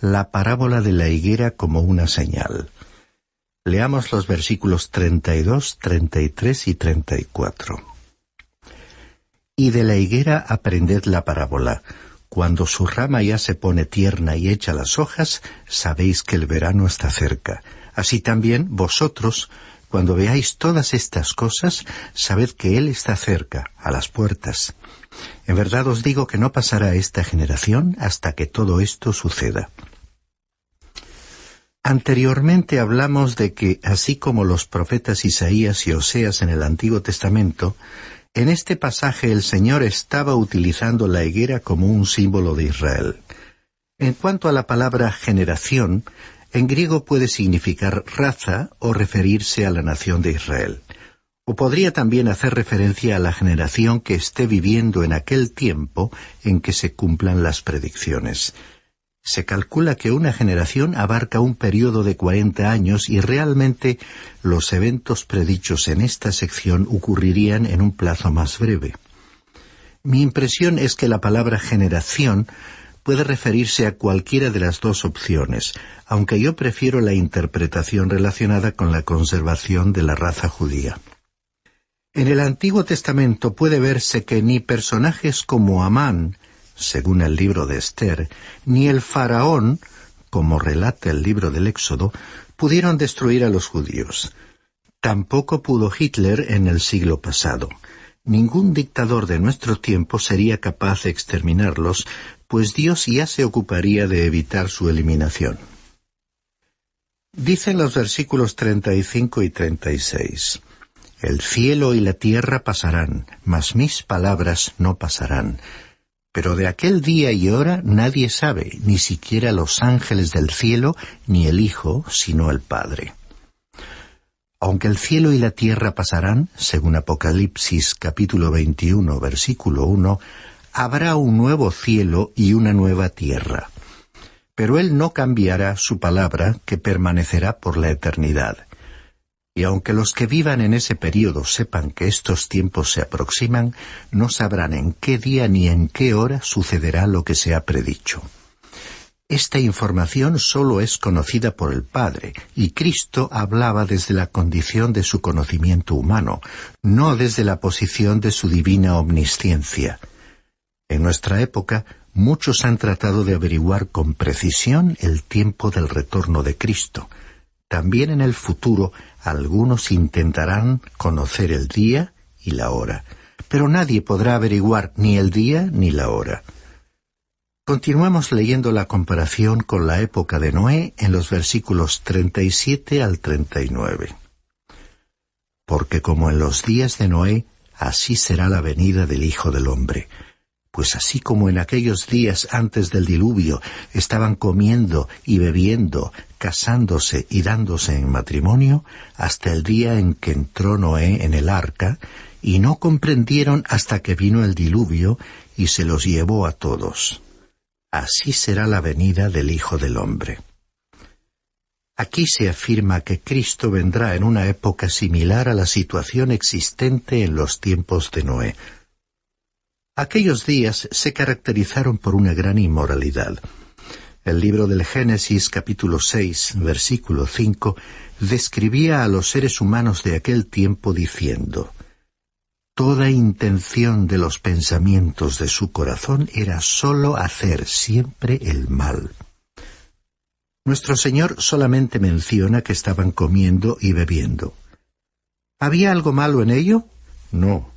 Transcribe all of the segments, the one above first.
la parábola de la higuera como una señal. Leamos los versículos 32, 33 y 34. Y de la higuera aprended la parábola. Cuando su rama ya se pone tierna y echa las hojas, sabéis que el verano está cerca. Así también vosotros, cuando veáis todas estas cosas, sabed que Él está cerca, a las puertas. En verdad os digo que no pasará esta generación hasta que todo esto suceda. Anteriormente hablamos de que, así como los profetas Isaías y Oseas en el Antiguo Testamento, en este pasaje el Señor estaba utilizando la higuera como un símbolo de Israel. En cuanto a la palabra generación, en griego puede significar raza o referirse a la nación de Israel. O podría también hacer referencia a la generación que esté viviendo en aquel tiempo en que se cumplan las predicciones. Se calcula que una generación abarca un periodo de 40 años y realmente los eventos predichos en esta sección ocurrirían en un plazo más breve. Mi impresión es que la palabra generación puede referirse a cualquiera de las dos opciones, aunque yo prefiero la interpretación relacionada con la conservación de la raza judía. En el Antiguo Testamento puede verse que ni personajes como Amán, según el libro de Esther, ni el faraón, como relata el libro del Éxodo, pudieron destruir a los judíos. Tampoco pudo Hitler en el siglo pasado. Ningún dictador de nuestro tiempo sería capaz de exterminarlos, pues Dios ya se ocuparía de evitar su eliminación. Dicen los versículos 35 y 36. El cielo y la tierra pasarán, mas mis palabras no pasarán. Pero de aquel día y hora nadie sabe, ni siquiera los ángeles del cielo, ni el Hijo, sino el Padre. Aunque el cielo y la tierra pasarán, según Apocalipsis capítulo 21, versículo 1, habrá un nuevo cielo y una nueva tierra. Pero Él no cambiará su palabra, que permanecerá por la eternidad. Y aunque los que vivan en ese período sepan que estos tiempos se aproximan, no sabrán en qué día ni en qué hora sucederá lo que se ha predicho. Esta información solo es conocida por el Padre, y Cristo hablaba desde la condición de su conocimiento humano, no desde la posición de su divina omnisciencia. En nuestra época, muchos han tratado de averiguar con precisión el tiempo del retorno de Cristo. También en el futuro, algunos intentarán conocer el día y la hora, pero nadie podrá averiguar ni el día ni la hora. Continuamos leyendo la comparación con la época de Noé en los versículos 37 al 39. Porque como en los días de Noé, así será la venida del Hijo del Hombre. Pues así como en aquellos días antes del diluvio estaban comiendo y bebiendo, casándose y dándose en matrimonio, hasta el día en que entró Noé en el arca, y no comprendieron hasta que vino el diluvio y se los llevó a todos. Así será la venida del Hijo del Hombre. Aquí se afirma que Cristo vendrá en una época similar a la situación existente en los tiempos de Noé. Aquellos días se caracterizaron por una gran inmoralidad. El libro del Génesis, capítulo 6, versículo 5, describía a los seres humanos de aquel tiempo diciendo: toda intención de los pensamientos de su corazón era sólo hacer siempre el mal. Nuestro Señor solamente menciona que estaban comiendo y bebiendo. ¿Había algo malo en ello? No.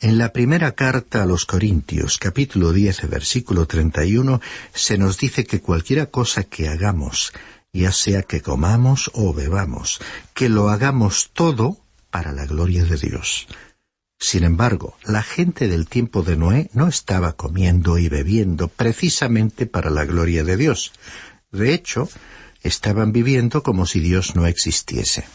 En la primera carta a los Corintios, capítulo 10, versículo 31, se nos dice que cualquiera cosa que hagamos, ya sea que comamos o bebamos, que lo hagamos todo para la gloria de Dios. Sin embargo, la gente del tiempo de Noé no estaba comiendo y bebiendo precisamente para la gloria de Dios. De hecho, estaban viviendo como si Dios no existiese.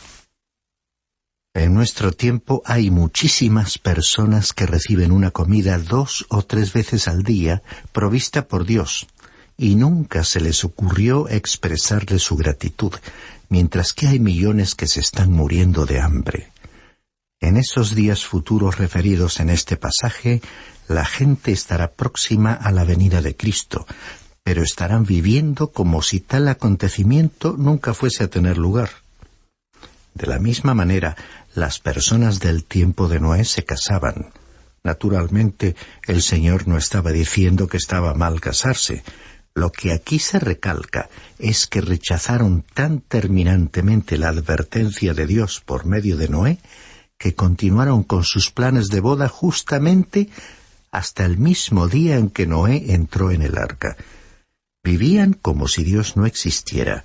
En nuestro tiempo hay muchísimas personas que reciben una comida 2 o 3 veces al día provista por Dios, y nunca se les ocurrió expresarle su gratitud, mientras que hay millones que se están muriendo de hambre. En esos días futuros referidos en este pasaje, la gente estará próxima a la venida de Cristo, pero estarán viviendo como si tal acontecimiento nunca fuese a tener lugar. De la misma manera, las personas del tiempo de Noé se casaban. Naturalmente, el Señor no estaba diciendo que estaba mal casarse. Lo que aquí se recalca es que rechazaron tan terminantemente la advertencia de Dios por medio de Noé, que continuaron con sus planes de boda justamente hasta el mismo día en que Noé entró en el arca. Vivían como si Dios no existiera.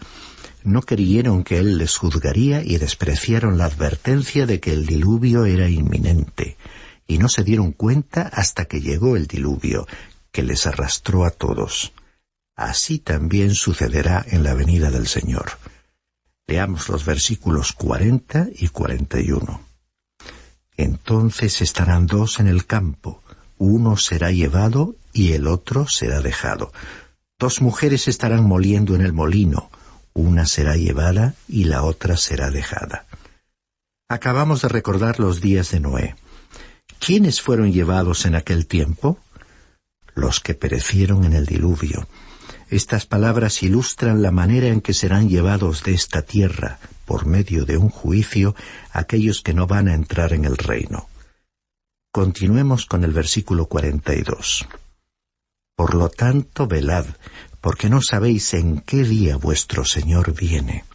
No creyeron que Él les juzgaría y despreciaron la advertencia de que el diluvio era inminente. Y no se dieron cuenta hasta que llegó el diluvio, que les arrastró a todos. Así también sucederá en la venida del Señor. Leamos los versículos 40 y 41. Entonces estarán dos en el campo, uno será llevado y el otro será dejado. Dos mujeres estarán moliendo en el molino, una será llevada y la otra será dejada. Acabamos de recordar los días de Noé. ¿Quiénes fueron llevados en aquel tiempo? Los que perecieron en el diluvio. Estas palabras ilustran la manera en que serán llevados de esta tierra, por medio de un juicio, aquellos que no van a entrar en el reino. Continuemos con el versículo 42. Por lo tanto, velad, porque no sabéis en qué día vuestro Señor viene.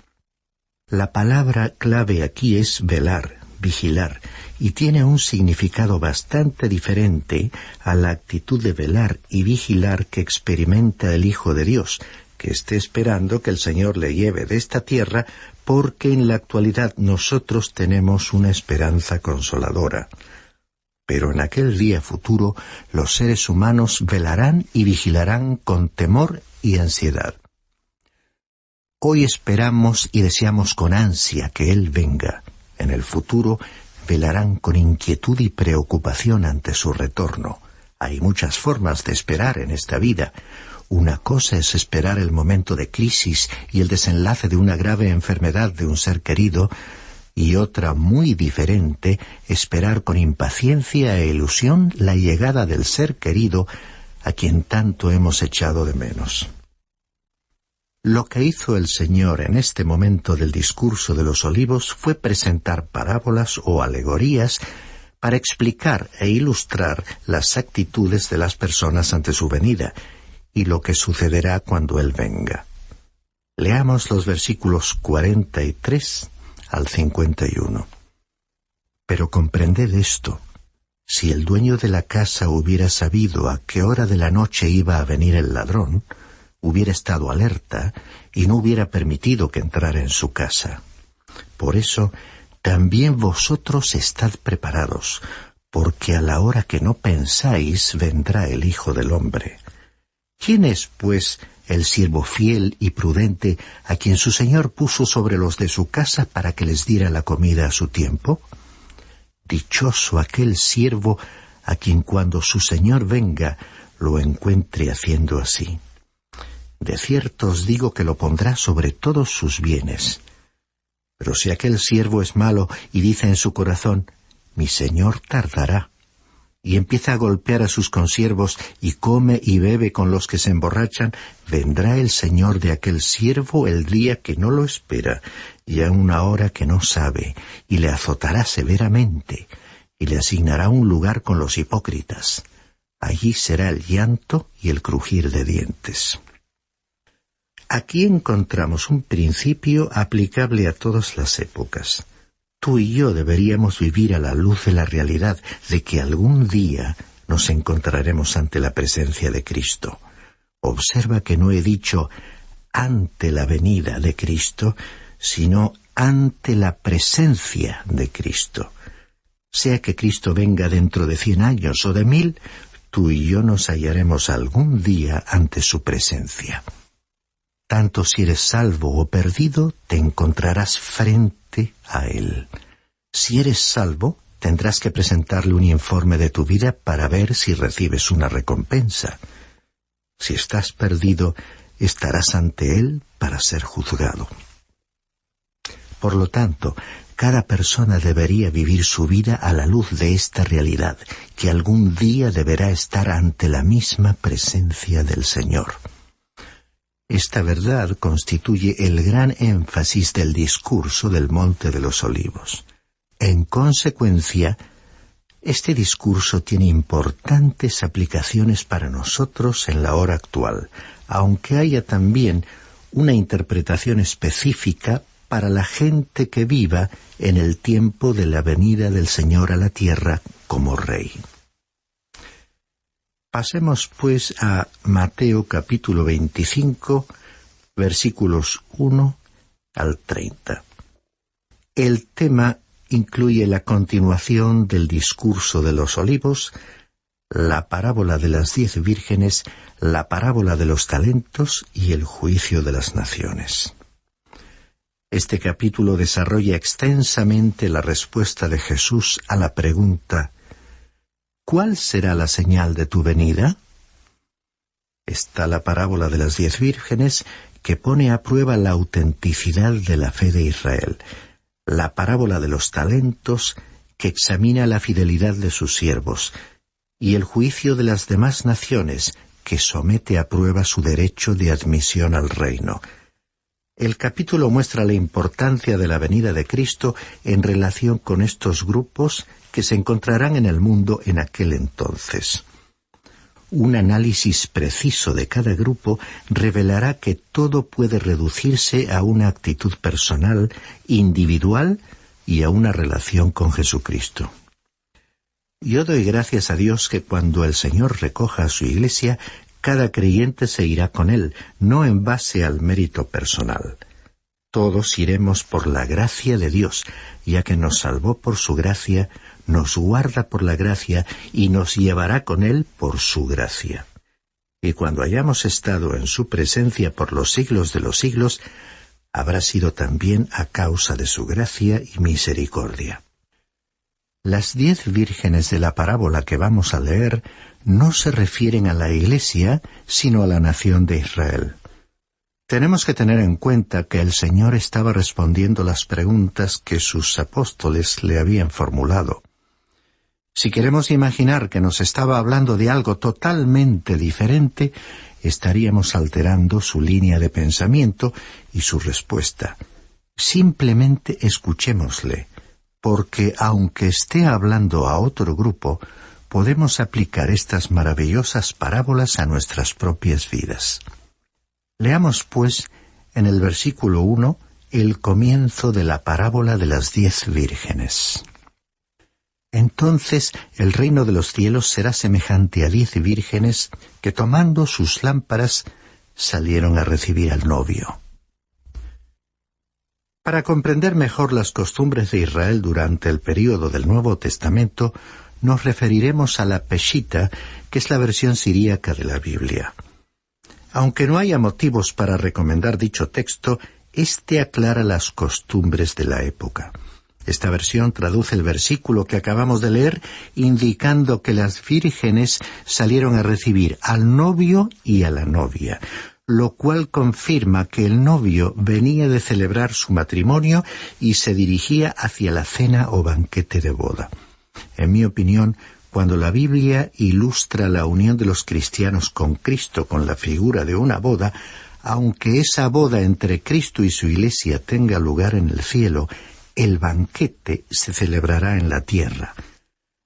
La palabra clave aquí es velar, vigilar, y tiene un significado bastante diferente a la actitud de velar y vigilar que experimenta el Hijo de Dios, que esté esperando que el Señor le lleve de esta tierra, porque en la actualidad nosotros tenemos una esperanza consoladora. Pero en aquel día futuro los seres humanos velarán y vigilarán con temor y ansiedad. Hoy esperamos y deseamos con ansia que Él venga. En el futuro velarán con inquietud y preocupación ante su retorno. Hay muchas formas de esperar en esta vida. Una cosa es esperar el momento de crisis y el desenlace de una grave enfermedad de un ser querido, y otra muy diferente, esperar con impaciencia e ilusión la llegada del ser querido a quien tanto hemos echado de menos. Lo que hizo el Señor en este momento del discurso de los olivos fue presentar parábolas o alegorías para explicar e ilustrar las actitudes de las personas ante su venida y lo que sucederá cuando Él venga. Leamos los versículos 43 al 51. Pero comprended esto: si el dueño de la casa hubiera sabido a qué hora de la noche iba a venir el ladrón, hubiera estado alerta y no hubiera permitido que entrara en su casa. Por eso, también vosotros estad preparados, porque a la hora que no pensáis vendrá el Hijo del Hombre. ¿Quién es, pues, el siervo fiel y prudente a quien su señor puso sobre los de su casa para que les diera la comida a su tiempo? Dichoso aquel siervo a quien cuando su señor venga lo encuentre haciendo así. De cierto os digo que lo pondrá sobre todos sus bienes. Pero si aquel siervo es malo y dice en su corazón, mi señor tardará, y empieza a golpear a sus consiervos y come y bebe con los que se emborrachan, vendrá el señor de aquel siervo el día que no lo espera y a una hora que no sabe, y le azotará severamente, y le asignará un lugar con los hipócritas. Allí será el llanto y el crujir de dientes. Aquí encontramos un principio aplicable a todas las épocas. Tú y yo deberíamos vivir a la luz de la realidad de que algún día nos encontraremos ante la presencia de Cristo. Observa que no he dicho ante la venida de Cristo, sino ante la presencia de Cristo. Sea que Cristo venga dentro de 100 años o de 1000, tú y yo nos hallaremos algún día ante su presencia. Tanto si eres salvo o perdido, te encontrarás frente a Él. Si eres salvo, tendrás que presentarle un informe de tu vida para ver si recibes una recompensa. Si estás perdido, estarás ante Él para ser juzgado. Por lo tanto, cada persona debería vivir su vida a la luz de esta realidad, que algún día deberá estar ante la misma presencia del Señor. Esta verdad constituye el gran énfasis del discurso del Monte de los Olivos. En consecuencia, este discurso tiene importantes aplicaciones para nosotros en la hora actual, aunque haya también una interpretación específica para la gente que viva en el tiempo de la venida del Señor a la tierra como Rey. Pasemos pues a Mateo capítulo 25, versículos 1 al 30. El tema incluye la continuación del discurso de los olivos, la parábola de las 10 vírgenes, la parábola de los talentos y el juicio de las naciones. Este capítulo desarrolla extensamente la respuesta de Jesús a la pregunta: ¿cuál será la señal de tu venida? Está la parábola de las 10 vírgenes, que pone a prueba la autenticidad de la fe de Israel. La parábola de los talentos, que examina la fidelidad de sus siervos, y el juicio de las demás naciones, que somete a prueba su derecho de admisión al reino. El capítulo muestra la importancia de la venida de Cristo en relación con estos grupos que se encontrarán en el mundo en aquel entonces. Un análisis preciso de cada grupo revelará que todo puede reducirse a una actitud personal, individual y a una relación con Jesucristo. Yo doy gracias a Dios que cuando el Señor recoja a su iglesia, cada creyente se irá con Él, no en base al mérito personal. Todos iremos por la gracia de Dios, ya que nos salvó por su gracia, nos guarda por la gracia y nos llevará con Él por su gracia. Y cuando hayamos estado en su presencia por los siglos de los siglos, habrá sido también a causa de su gracia y misericordia. Las 10 vírgenes de la parábola que vamos a leer no se refieren a la Iglesia, sino a la nación de Israel. Tenemos que tener en cuenta que el Señor estaba respondiendo las preguntas que sus apóstoles le habían formulado. Si queremos imaginar que nos estaba hablando de algo totalmente diferente, estaríamos alterando su línea de pensamiento y su respuesta. Simplemente escuchémosle, porque aunque esté hablando a otro grupo, podemos aplicar estas maravillosas parábolas a nuestras propias vidas. Leamos, pues, en el versículo 1, el comienzo de la parábola de las 10 vírgenes. Entonces el reino de los cielos será semejante a 10 vírgenes que, tomando sus lámparas, salieron a recibir al novio. Para comprender mejor las costumbres de Israel durante el período del Nuevo Testamento, nos referiremos a la Peshita, que es la versión siríaca de la Biblia. Aunque no haya motivos para recomendar dicho texto, este aclara las costumbres de la época. Esta versión traduce el versículo que acabamos de leer, indicando que las vírgenes salieron a recibir al novio y a la novia, lo cual confirma que el novio venía de celebrar su matrimonio y se dirigía hacia la cena o banquete de boda. En mi opinión, cuando la Biblia ilustra la unión de los cristianos con Cristo con la figura de una boda, aunque esa boda entre Cristo y su iglesia tenga lugar en el cielo, el banquete se celebrará en la tierra.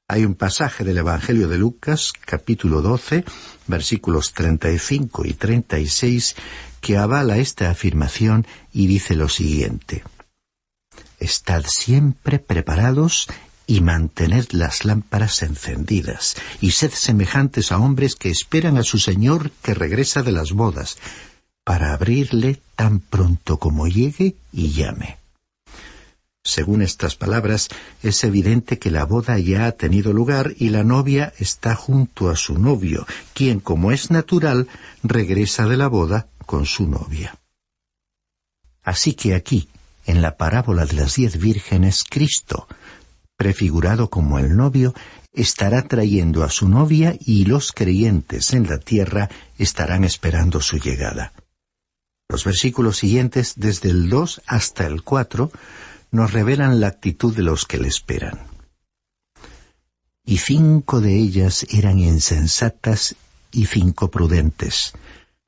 Hay un pasaje del Evangelio de Lucas, capítulo 12, versículos 35 y 36, que avala esta afirmación y dice lo siguiente: «Estad siempre preparados y mantened las lámparas encendidas, y sed semejantes a hombres que esperan a su Señor que regresa de las bodas, para abrirle tan pronto como llegue y llame». Según estas palabras, es evidente que la boda ya ha tenido lugar y la novia está junto a su novio, quien, como es natural, regresa de la boda con su novia. Así que aquí, en la parábola de las 10 vírgenes, Cristo, prefigurado como el novio, estará trayendo a su novia y los creyentes en la tierra estarán esperando su llegada. Los versículos siguientes, desde el 2 hasta el 4, nos revelan la actitud de los que le esperan. «Y 5 de ellas eran insensatas y 5 prudentes.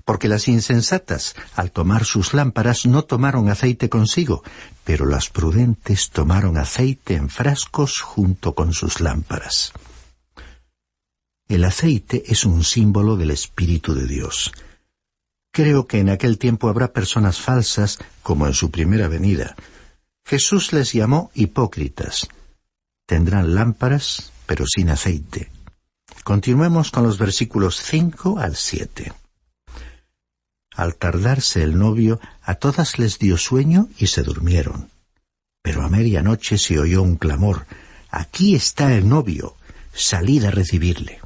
Porque las insensatas, al tomar sus lámparas, no tomaron aceite consigo, pero las prudentes tomaron aceite en frascos junto con sus lámparas. El aceite es un símbolo del Espíritu de Dios. Creo que en aquel tiempo habrá personas falsas, como en su primera venida. Jesús les llamó hipócritas. Tendrán lámparas, pero sin aceite. Continuemos con los versículos 5 al 7. Al tardarse el novio, a todas les dio sueño y se durmieron. Pero a medianoche se oyó un clamor: «Aquí está el novio, salid a recibirle».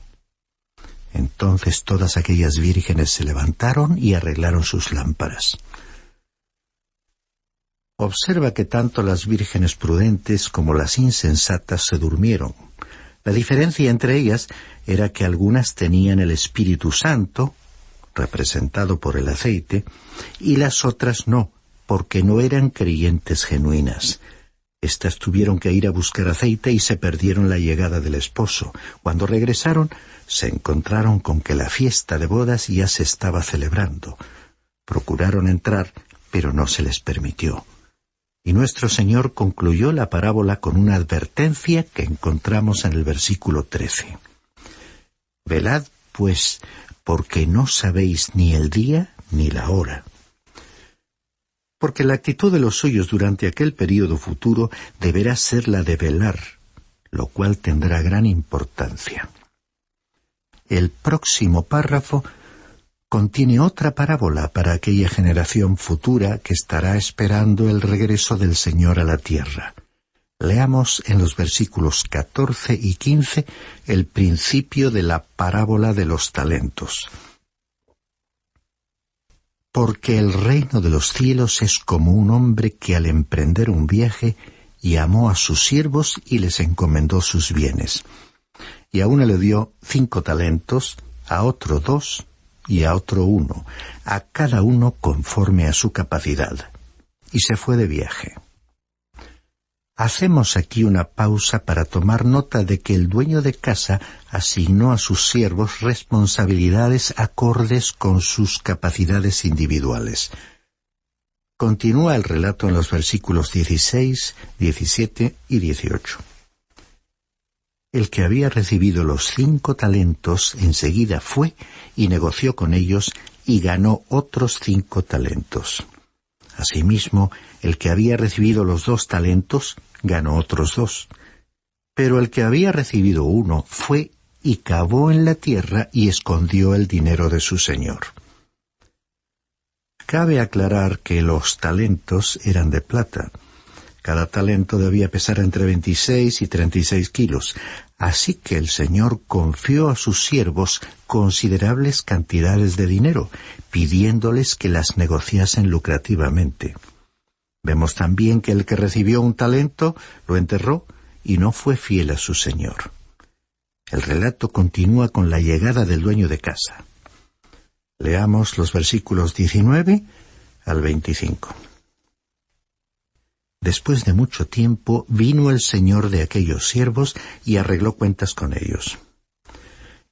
Entonces todas aquellas vírgenes se levantaron y arreglaron sus lámparas. Observa que tanto las vírgenes prudentes como las insensatas se durmieron. La diferencia entre ellas era que algunas tenían el Espíritu Santo, representado por el aceite, y las otras no, porque no eran creyentes genuinas. Estas tuvieron que ir a buscar aceite y se perdieron la llegada del esposo. Cuando regresaron, se encontraron con que la fiesta de bodas ya se estaba celebrando. Procuraron entrar, pero no se les permitió. Y nuestro Señor concluyó la parábola con una advertencia que encontramos en el versículo 13. «Velad, pues, porque no sabéis ni el día ni la hora». Porque la actitud de los suyos durante aquel período futuro deberá ser la de velar, lo cual tendrá gran importancia. El próximo párrafo contiene otra parábola para aquella generación futura que estará esperando el regreso del Señor a la tierra. Leamos en los versículos 14 y 15 el principio de la parábola de los talentos. Porque el reino de los cielos es como un hombre que al emprender un viaje llamó a sus siervos y les encomendó sus bienes. Y a uno le dio 5 talentos, a otro 2 y a otro 1, a cada uno conforme a su capacidad. Y se fue de viaje. Hacemos aquí una pausa para tomar nota de que el dueño de casa asignó a sus siervos responsabilidades acordes con sus capacidades individuales. Continúa el relato en los versículos 16, 17 y 18. El que había recibido los 5 talentos enseguida fue y negoció con ellos y ganó otros 5 talentos. Asimismo, el que había recibido los 2 talentos ganó otros 2. Pero el que había recibido 1 fue y cavó en la tierra y escondió el dinero de su señor. Cabe aclarar que los talentos eran de plata. Cada talento debía pesar entre 26 y 36 kilos, así que el Señor confió a sus siervos considerables cantidades de dinero, pidiéndoles que las negociasen lucrativamente. Vemos también que el que recibió un talento lo enterró y no fue fiel a su señor. El relato continúa con la llegada del dueño de casa. Leamos los versículos 19 al 25. Después de mucho tiempo vino el señor de aquellos siervos y arregló cuentas con ellos.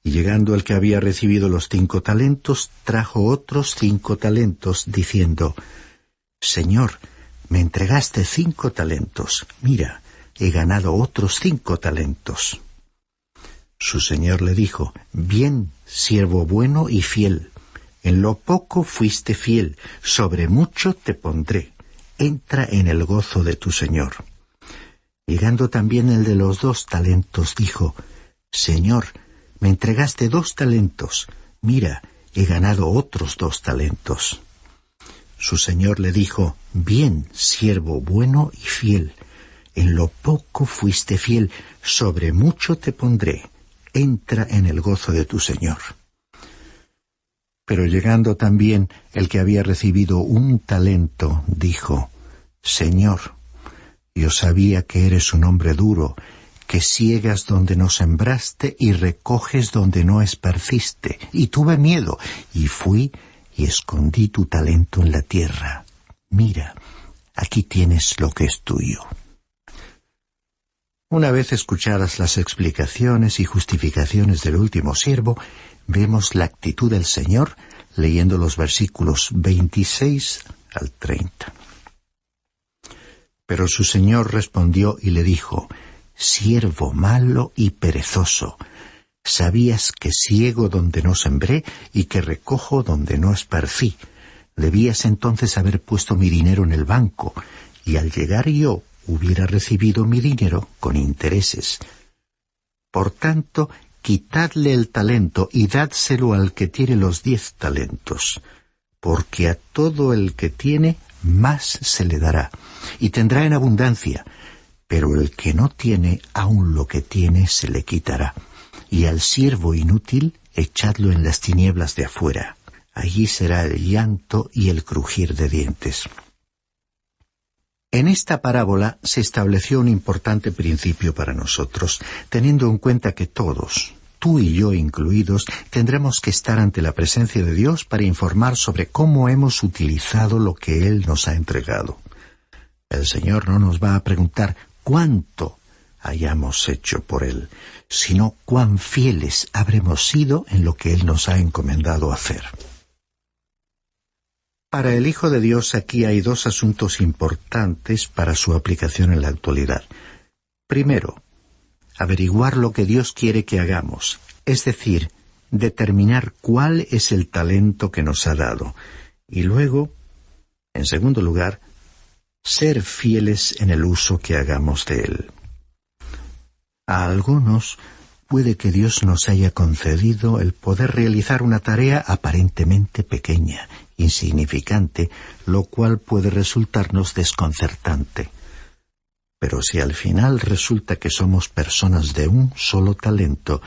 Y llegando el que había recibido los 5 talentos, trajo otros 5 talentos, diciendo: «Señor, me entregaste 5 talentos. Mira, he ganado otros 5 talentos». Su señor le dijo: «Bien, siervo bueno y fiel. En lo poco fuiste fiel, sobre mucho te pondré. Entra en el gozo de tu señor». Llegando también el de los 2 talentos, dijo: «Señor, me entregaste 2 talentos. Mira, he ganado otros 2 talentos». Su señor le dijo: «Bien, siervo bueno y fiel. En lo poco fuiste fiel, sobre mucho te pondré. Entra en el gozo de tu señor». Pero llegando también el que había recibido 1 talento, dijo: «Señor, yo sabía que eres un hombre duro, que siegas donde no sembraste y recoges donde no esparciste. Y tuve miedo, y fui y escondí tu talento en la tierra. Mira, aquí tienes lo que es tuyo». Una vez escuchadas las explicaciones y justificaciones del último siervo, vemos la actitud del Señor, leyendo los versículos 26 al 30. Pero su señor respondió y le dijo: «Siervo malo y perezoso, sabías que siego donde no sembré y que recojo donde no esparcí. Debías entonces haber puesto mi dinero en el banco, y al llegar yo hubiera recibido mi dinero con intereses. Por tanto, quitadle el talento y dádselo al que tiene los 10 talentos, porque a todo el que tiene más se le dará, y tendrá en abundancia, pero el que no tiene, aun lo que tiene se le quitará. Y al siervo inútil echadlo en las tinieblas de afuera. Allí será el llanto y el crujir de dientes». En esta parábola se estableció un importante principio para nosotros, teniendo en cuenta que todos, tú y yo incluidos, tendremos que estar ante la presencia de Dios para informar sobre cómo hemos utilizado lo que Él nos ha entregado. El Señor no nos va a preguntar cuánto hayamos hecho por Él, sino cuán fieles habremos sido en lo que Él nos ha encomendado hacer. Para el Hijo de Dios aquí hay 2 asuntos importantes para su aplicación en la actualidad. Primero, averiguar lo que Dios quiere que hagamos, es decir, determinar cuál es el talento que nos ha dado. Y luego, en segundo lugar, ser fieles en el uso que hagamos de él. A algunos puede que Dios nos haya concedido el poder realizar una tarea aparentemente pequeña, insignificante, lo cual puede resultarnos desconcertante. Pero si al final resulta que somos personas de un solo talento,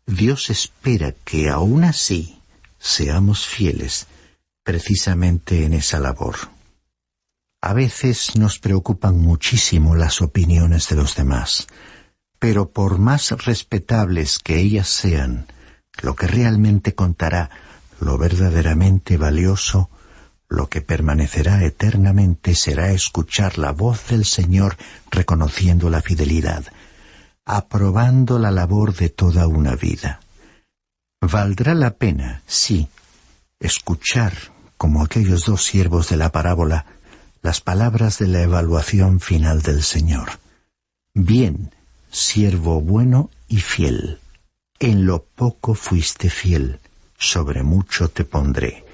Dios espera que aún así seamos fieles, precisamente en esa labor. A veces nos preocupan muchísimo las opiniones de los demás, pero por más respetables que ellas sean, lo que realmente contará, lo verdaderamente valioso, lo que permanecerá eternamente será escuchar la voz del Señor reconociendo la fidelidad, aprobando la labor de toda una vida. Valdrá la pena, sí, escuchar, como aquellos 2 siervos de la parábola, las palabras de la evaluación final del Señor. Bien, siervo bueno y fiel, en lo poco fuiste fiel, sobre mucho te pondré.